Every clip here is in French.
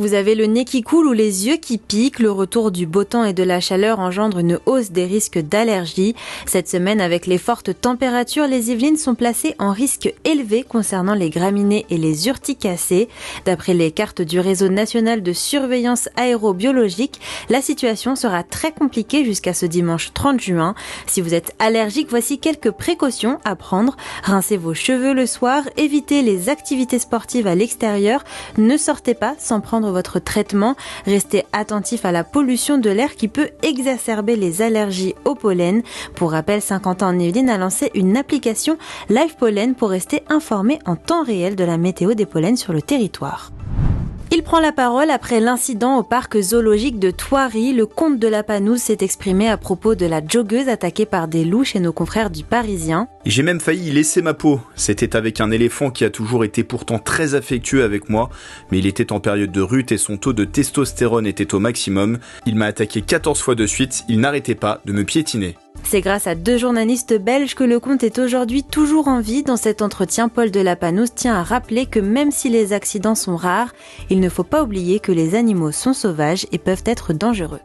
Vous avez le nez qui coule ou les yeux qui piquent. Le retour du beau temps et de la chaleur engendre une hausse des risques d'allergie. Cette semaine, avec les fortes températures, les Yvelines sont placées en risque élevé concernant les graminées et les urticacées. D'après les cartes du réseau national de surveillance aérobiologique, la situation sera très compliquée jusqu'à ce dimanche 30 juin. Si vous êtes allergique, voici quelques précautions à prendre. Rincez vos cheveux le soir, évitez les activités sportives à l'extérieur, ne sortez pas sans prendre votre traitement. Restez attentif à la pollution de l'air qui peut exacerber les allergies au pollen. Pour rappel, Saint-Quentin-en-Yvelines a lancé une application Live Pollen pour rester informé en temps réel de la météo des pollens sur le territoire. Il prend la parole après l'incident au parc zoologique de Thoiry. Le comte de la Panouse s'est exprimé à propos de la joggeuse attaquée par des loups chez nos confrères du Parisien. J'ai même failli y laisser ma peau. C'était avec un éléphant qui a toujours été pourtant très affectueux avec moi, mais il était en période de rut et son taux de testostérone était au maximum. Il m'a attaqué 14 fois de suite, il n'arrêtait pas de me piétiner. C'est grâce à 2 journalistes belges que le comte est aujourd'hui toujours en vie. Dans cet entretien, Paul de la Panouse tient à rappeler que même si les accidents sont rares, il ne faut pas oublier que les animaux sont sauvages et peuvent être dangereux.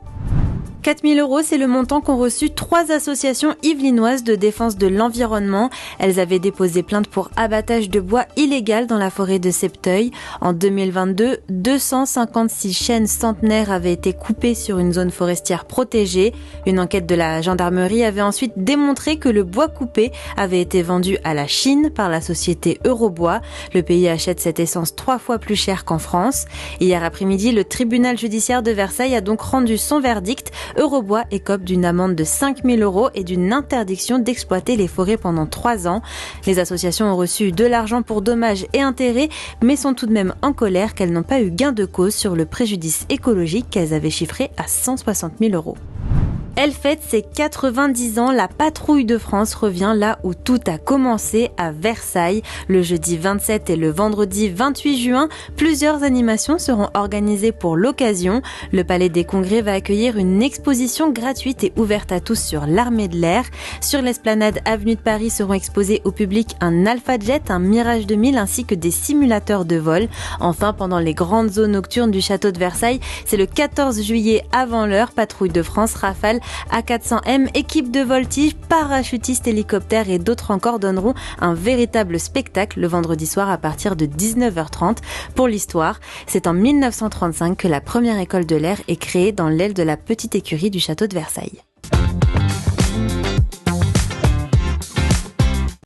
4 000 €, c'est le montant qu'ont reçu 3 associations yvelinoises de défense de l'environnement. Elles avaient déposé plainte pour abattage de bois illégal dans la forêt de Septeuil. En 2022, 256 chênes centenaires avaient été coupés sur une zone forestière protégée. Une enquête de la gendarmerie avait ensuite démontré que le bois coupé avait été vendu à la Chine par la société Eurobois. Le pays achète cette essence 3 fois plus cher qu'en France. Hier après-midi, le tribunal judiciaire de Versailles a donc rendu son verdict. Eurobois écope d'une amende de 5 000 € et d'une interdiction d'exploiter les forêts pendant 3 ans. Les associations ont reçu de l'argent pour dommages et intérêts, mais sont tout de même en colère qu'elles n'ont pas eu gain de cause sur le préjudice écologique qu'elles avaient chiffré à 160 000 €. Elle fête ses 90 ans. La Patrouille de France revient là où tout a commencé, à Versailles. Le jeudi 27 et le vendredi 28 juin, plusieurs animations seront organisées pour l'occasion. Le Palais des Congrès va accueillir une exposition gratuite et ouverte à tous sur l'armée de l'air. Sur l'esplanade Avenue de Paris seront exposés au public un Alpha Jet, un Mirage 2000 ainsi que des simulateurs de vol. Enfin, pendant les grandes zones nocturnes du château de Versailles, c'est le 14 juillet avant l'heure. Patrouille de France, Rafale, A400M, équipe de voltige, parachutistes, hélicoptères et d'autres encore donneront un véritable spectacle le vendredi soir à partir de 19h30. Pour l'histoire, c'est en 1935 que la première école de l'air est créée dans l'aile de la petite écurie du château de Versailles.